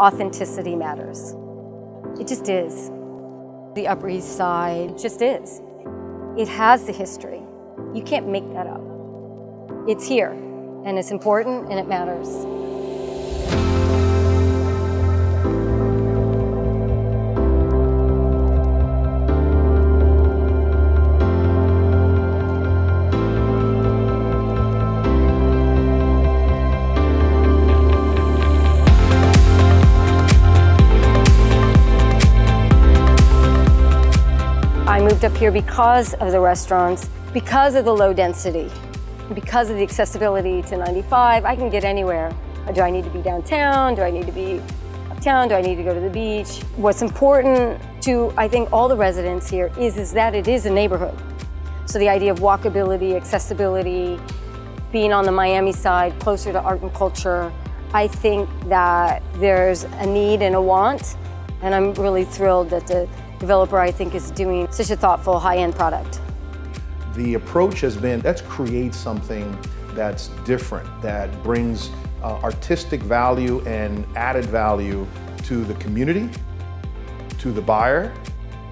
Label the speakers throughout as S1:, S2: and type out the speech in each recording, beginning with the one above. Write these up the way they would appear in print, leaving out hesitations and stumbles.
S1: authenticity matters. It just is. The Upper East Side just is. It has the history. You can't make that up. It's here, and it's important, and it matters. I moved up here because of the restaurants, because of the low density, because of the accessibility to 95. I can get anywhere. Do I need to be downtown? Do I need to be uptown? Do I need to go to the beach? What's important to, I think, all the residents here is that it is a neighborhood. So the idea of walkability, accessibility, being on the Miami side, closer to art and culture, I think that there's a need and a want, and I'm really thrilled that the developer, I think, is doing such a thoughtful, high-end product.
S2: The approach has been, let's create something that's different, that brings artistic value and added value to the community, to the buyer,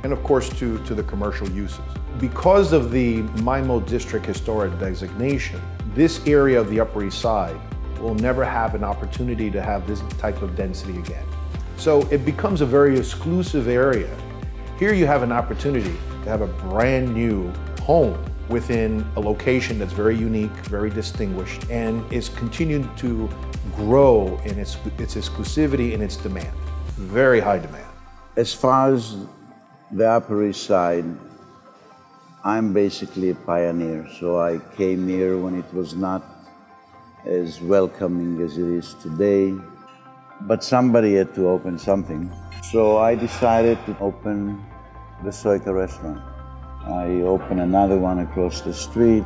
S2: and of course to the commercial uses. Because of the MIMO District Historic designation, this area of the Upper East Side will never have an opportunity to have this type of density again. So it becomes a very exclusive area. Here you have an opportunity to have a brand new home within a location that's very unique, very distinguished, and is continuing to grow in its exclusivity and its demand. Very high demand.
S3: As far as the Upper East Side, I'm basically a pioneer. So I came here when it was not as welcoming as it is today, but somebody had to open something. So I decided to open the Soika restaurant. I opened another one across the street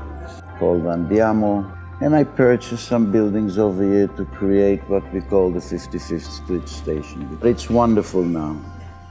S3: called Andiamo, and I purchased some buildings over here to create what we call the 55th Street Station. It's wonderful now.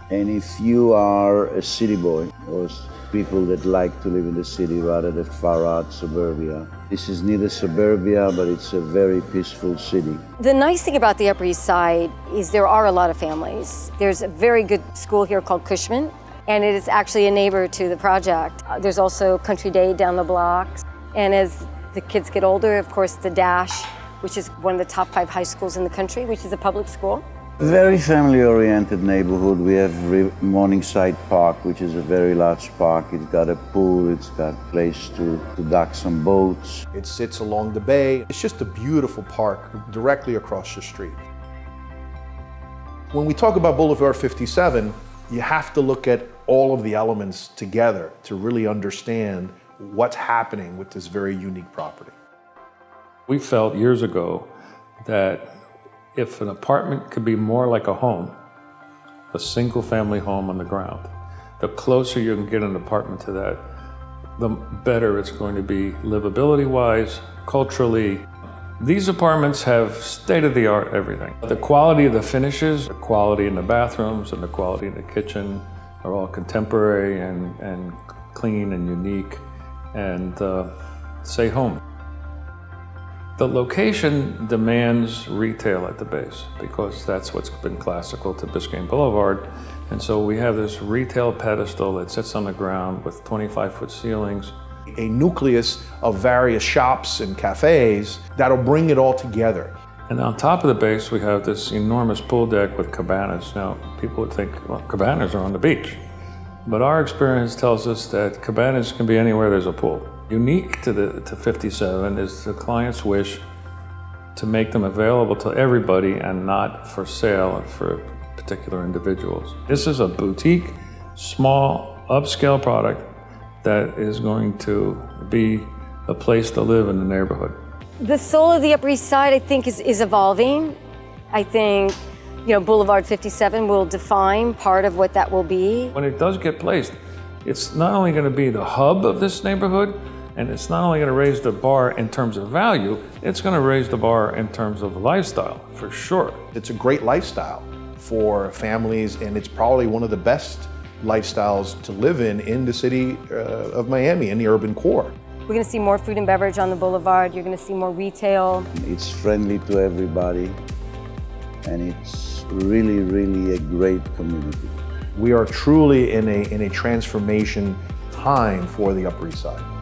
S3: And if you are a city boy or people that like to live in the city rather than far out suburbia, this is neither suburbia, but it's a very peaceful city.
S1: The nice thing about the Upper East Side is there are a lot of families. There's a very good school here called Cushman, and it is actually a neighbor to the project. There's also Country Day down the block. And as the kids get older, of course, the Dash, which is one of the top 5 high schools in the country, which is a public school.
S3: Very family-oriented neighborhood. We have Morningside Park, which is a very large park. It's got a pool, it's got a place to dock some boats.
S2: It sits along the bay. It's just a beautiful park directly across the street. When we talk about Boulevard 57, you have to look at all of the elements together to really understand what's happening with this very unique property.
S4: We felt years ago that if an apartment could be more like a home, a single family home on the ground, the closer you can get an apartment to that, the better it's going to be livability-wise, culturally. These apartments have state-of-the-art everything. The quality of the finishes, the quality in the bathrooms, and the quality in the kitchen are all contemporary and clean and unique and say home. The location demands retail at the base because that's what's been classical to Biscayne Boulevard. And so we have this retail pedestal that sits on the ground with 25-foot ceilings.
S2: A nucleus of various shops and cafes that'll bring it all together.
S4: And on top of the base, we have this enormous pool deck with cabanas. Now, people would think, well, cabanas are on the beach. But our experience tells us that cabanas can be anywhere there's a pool. Unique to 57 is the client's wish to make them available to everybody and not for sale for particular individuals. This is a boutique, small, upscale product that is going to be a place to live in the neighborhood.
S1: The soul of the Upper East Side, I think, is evolving. I think, Boulevard 57 will define part of what that will be.
S4: When it does get placed, it's not only going to be the hub of this neighborhood, and it's not only going to raise the bar in terms of value, it's going to raise the bar in terms of lifestyle, for sure.
S2: It's a great lifestyle for families, and it's probably one of the best lifestyles to live in the city of Miami, in the urban core.
S1: We're going to see more food and beverage on the boulevard. You're going to see more retail.
S3: It's friendly to everybody, and it's really, really a great community.
S2: We are truly in a transformation time for the Upper East Side.